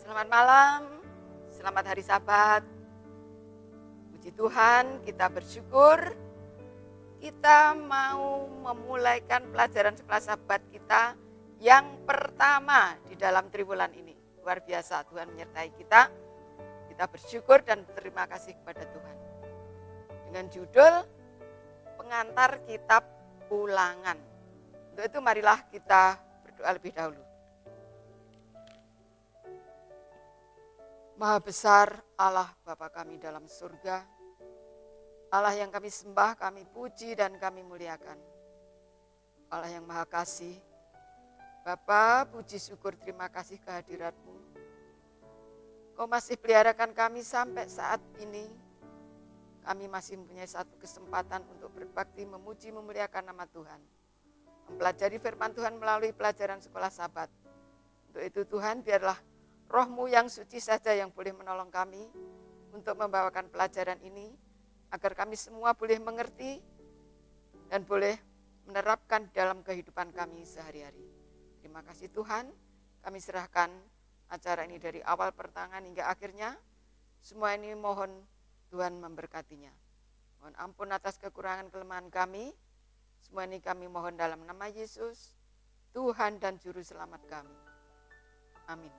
Selamat malam, selamat hari Sabat. Puji Tuhan, kita bersyukur kita mau memulaikan pelajaran sekolah Sabat kita yang pertama di dalam triwulan ini. Luar biasa, Tuhan menyertai kita. Kita bersyukur dan berterima kasih kepada Tuhan. Dengan judul pengantar kitab Ulangan. Untuk itu marilah kita berdoa lebih dahulu. Maha besar Allah Bapa kami dalam surga, Allah yang kami sembah, kami puji dan kami muliakan. Allah yang maha kasih, Bapa puji syukur terima kasih kehadirat-Mu. Kau masih peliharakan kami sampai saat ini. Kami masih mempunyai satu kesempatan untuk berbakti, memuji, memuliakan nama Tuhan. Mempelajari firman Tuhan melalui pelajaran sekolah Sabat. Untuk itu Tuhan biarlah Roh-Mu yang suci saja yang boleh menolong kami untuk membawakan pelajaran ini, agar kami semua boleh mengerti dan boleh menerapkan dalam kehidupan kami sehari-hari. Terima kasih Tuhan, kami serahkan acara ini dari awal pertengahan hingga akhirnya. Semua ini mohon Tuhan memberkatinya. Mohon ampun atas kekurangan kelemahan kami. Semua ini kami mohon dalam nama Yesus, Tuhan dan Juru Selamat kami. Amin.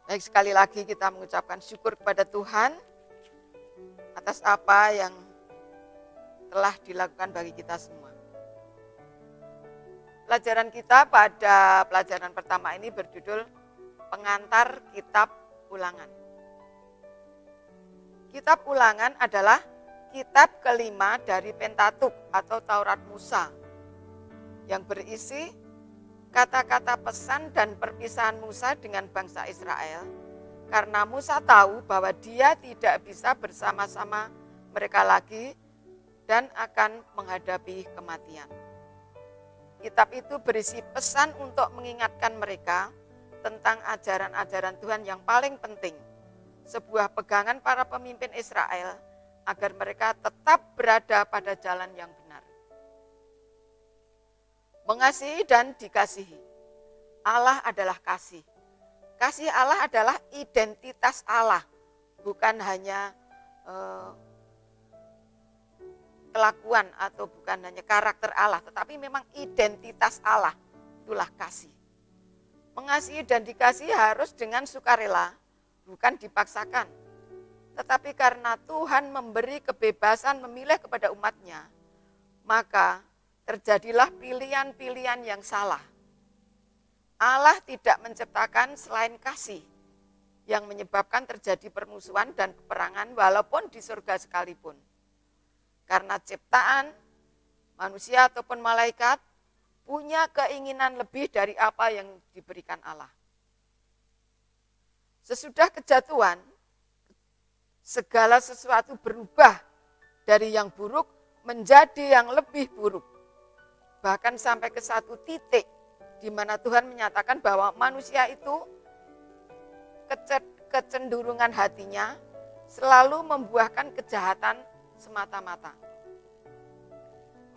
Baik, sekali lagi kita mengucapkan syukur kepada Tuhan atas apa yang telah dilakukan bagi kita semua. Pelajaran kita pada pelajaran pertama ini berjudul Pengantar Kitab Ulangan. Kitab Ulangan adalah kitab kelima dari Pentatuk atau Taurat Musa yang berisi kata-kata pesan dan perpisahan Musa dengan bangsa Israel, karena Musa tahu bahwa dia tidak bisa bersama-sama mereka lagi dan akan menghadapi kematian. Kitab itu berisi pesan untuk mengingatkan mereka tentang ajaran-ajaran Tuhan yang paling penting, sebuah pegangan para pemimpin Israel agar mereka tetap berada pada jalan yang benar. Mengasihi dan dikasihi. Allah adalah kasih. Kasih Allah adalah identitas Allah, bukan hanya kelakuan atau bukan hanya karakter Allah, tetapi memang identitas Allah, itulah kasih. Mengasihi dan dikasihi harus dengan sukarela, bukan dipaksakan. Tetapi karena Tuhan memberi kebebasan memilih kepada umatnya, maka terjadilah pilihan-pilihan yang salah. Allah tidak menciptakan selain kasih yang menyebabkan terjadi permusuhan dan peperangan walaupun di surga sekalipun. Karena ciptaan manusia ataupun malaikat punya keinginan lebih dari apa yang diberikan Allah. Sesudah kejatuhan, segala sesuatu berubah dari yang buruk menjadi yang lebih buruk. Bahkan sampai ke satu titik di mana Tuhan menyatakan bahwa manusia itu kecenderungan hatinya selalu membuahkan kejahatan semata-mata.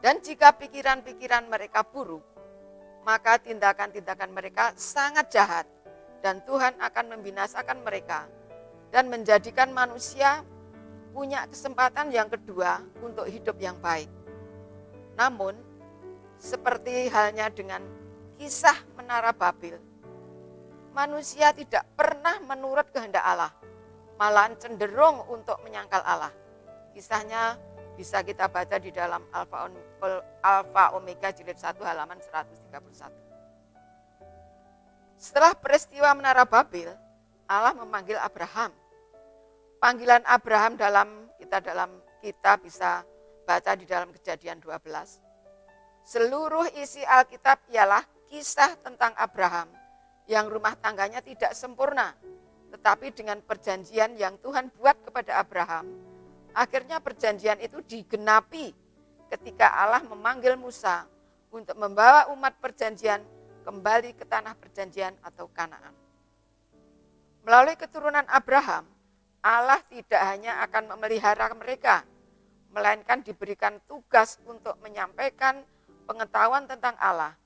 Dan jika pikiran-pikiran mereka buruk, maka tindakan-tindakan mereka sangat jahat dan Tuhan akan membinasakan mereka dan menjadikan manusia punya kesempatan yang kedua untuk hidup yang baik. Namun, seperti halnya dengan kisah Menara Babel, manusia tidak pernah menurut kehendak Allah, malahan cenderung untuk menyangkal Allah. Kisahnya bisa kita baca di dalam Alfa Omega jilid 1 halaman 131. Setelah peristiwa Menara Babel, Allah memanggil Abraham. Panggilan Abraham dalam kita bisa baca di dalam Kejadian 12. Seluruh isi Alkitab ialah kisah tentang Abraham yang rumah tangganya tidak sempurna, tetapi dengan perjanjian yang Tuhan buat kepada Abraham, akhirnya perjanjian itu digenapi ketika Allah memanggil Musa untuk membawa umat perjanjian kembali ke tanah perjanjian atau Kanaan. Melalui keturunan Abraham, Allah tidak hanya akan memelihara mereka, melainkan diberikan tugas untuk menyampaikan pengetahuan tentang Allah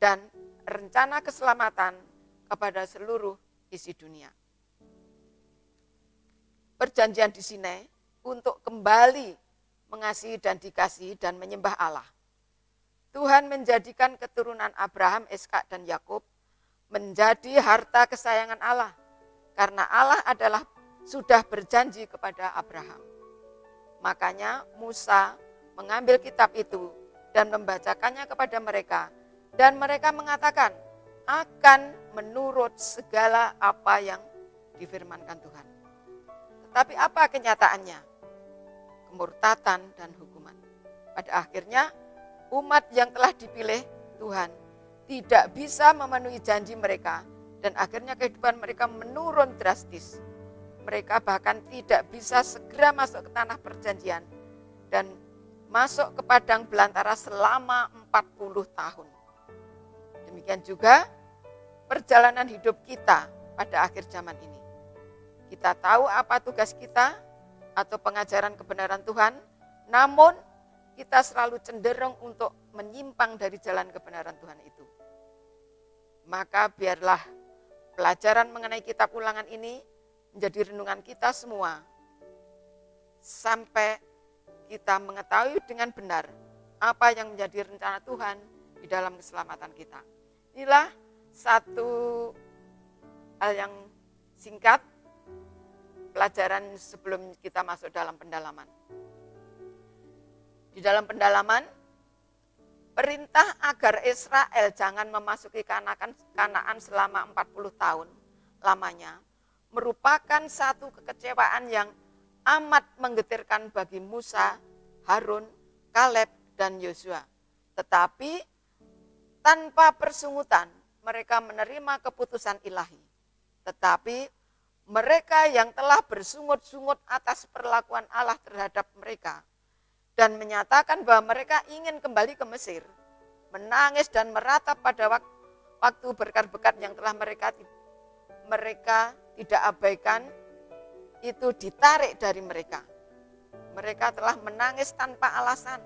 dan rencana keselamatan kepada seluruh isi dunia. Perjanjian di Sinai untuk kembali mengasihi dan dikasihi dan menyembah Allah. Tuhan menjadikan keturunan Abraham, Ishak dan Yakub menjadi harta kesayangan Allah. Karena Allah sudah berjanji kepada Abraham. Makanya Musa mengambil kitab itu dan membacakannya kepada mereka. Dan mereka mengatakan akan menurut segala apa yang difirmankan Tuhan. Tetapi apa kenyataannya? Kemurtatan dan hukuman. Pada akhirnya umat yang telah dipilih Tuhan tidak bisa memenuhi janji mereka dan akhirnya kehidupan mereka menurun drastis. Mereka bahkan tidak bisa segera masuk ke tanah perjanjian dan masuk ke padang belantara selama 40 tahun. Demikian juga perjalanan hidup kita pada akhir zaman ini. Kita tahu apa tugas kita atau pengajaran kebenaran Tuhan, namun kita selalu cenderung untuk menyimpang dari jalan kebenaran Tuhan itu. Maka biarlah pelajaran mengenai kitab Ulangan ini menjadi renungan kita semua sampai kita mengetahui dengan benar apa yang menjadi rencana Tuhan di dalam keselamatan kita. Inilah satu hal yang singkat pelajaran sebelum kita masuk dalam pendalaman. Di dalam pendalaman, perintah agar Israel jangan memasuki Kanaan selama 40 tahun lamanya merupakan satu kekecewaan yang amat menggetirkan bagi Musa, Harun, Kaleb, dan Yosua. Tetapi tanpa persungutan mereka menerima keputusan ilahi. Tetapi mereka yang telah bersungut-sungut atas perlakuan Allah terhadap mereka dan menyatakan bahwa mereka ingin kembali ke Mesir, menangis dan meratap pada waktu berkat-berkat yang telah mereka tidak abaikan, itu ditarik dari mereka. Mereka telah menangis tanpa alasan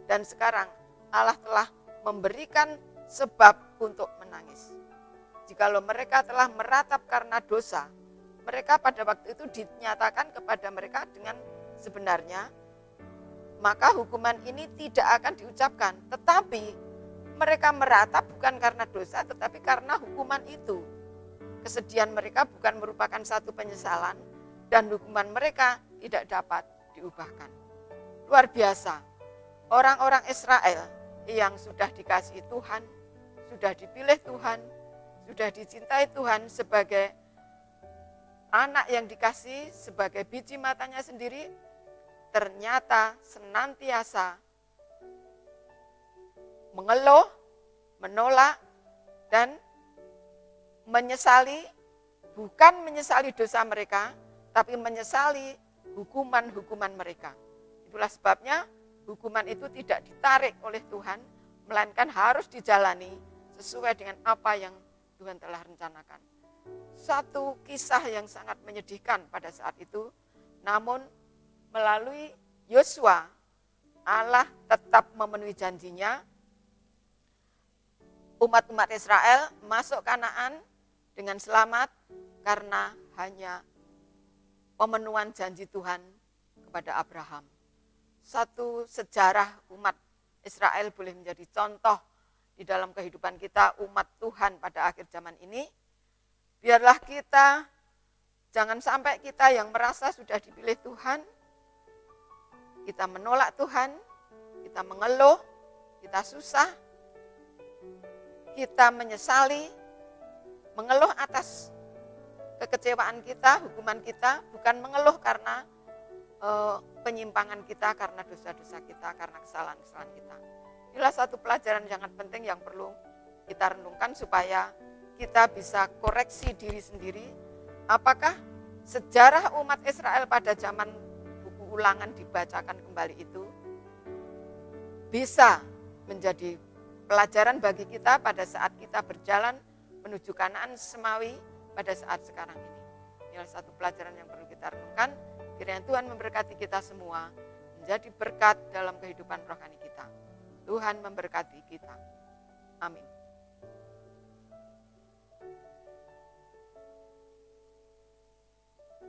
dan sekarang Allah telah memberikan sebab untuk menangis. Jikalau mereka telah meratap karena dosa, mereka pada waktu itu dinyatakan kepada mereka dengan sebenarnya, maka hukuman ini tidak akan diucapkan. Tetapi mereka meratap bukan karena dosa, tetapi karena hukuman itu. Kesedihan mereka bukan merupakan satu penyesalan, dan hukuman mereka tidak dapat diubahkan. Luar biasa, orang-orang Israel yang sudah dikasihi Tuhan, sudah dipilih Tuhan, sudah dicintai Tuhan sebagai anak yang dikasihi, sebagai biji matanya sendiri, ternyata senantiasa mengeluh, menolak, dan menyesali, bukan menyesali dosa mereka, tapi menyesali hukuman-hukuman mereka. Itulah sebabnya hukuman itu tidak ditarik oleh Tuhan, melainkan harus dijalani sesuai dengan apa yang Tuhan telah rencanakan. Satu kisah yang sangat menyedihkan pada saat itu, namun melalui Yosua, Allah tetap memenuhi janjinya. Umat-umat Israel masuk Kanaan dengan selamat karena hanya pemenuhan janji Tuhan kepada Abraham. Satu sejarah umat Israel boleh menjadi contoh di dalam kehidupan kita umat Tuhan pada akhir zaman ini. Biarlah kita, jangan sampai kita yang merasa sudah dipilih Tuhan, kita menolak Tuhan, kita mengeluh, kita susah, kita menyesali, mengeluh atas kekecewaan kita, hukuman kita, bukan mengeluh karena penyimpangan kita, karena dosa-dosa kita, karena kesalahan-kesalahan kita. Inilah satu pelajaran yang sangat penting yang perlu kita renungkan supaya kita bisa koreksi diri sendiri. Apakah sejarah umat Israel pada zaman buku Ulangan dibacakan kembali itu bisa menjadi pelajaran bagi kita pada saat kita berjalan menuju Kanaan semawi pada saat sekarang ini. Inilah satu pelajaran yang perlu kita renungkan. Kiranya Tuhan memberkati kita semua, menjadi berkat dalam kehidupan rohani kita. Tuhan memberkati kita. Amin.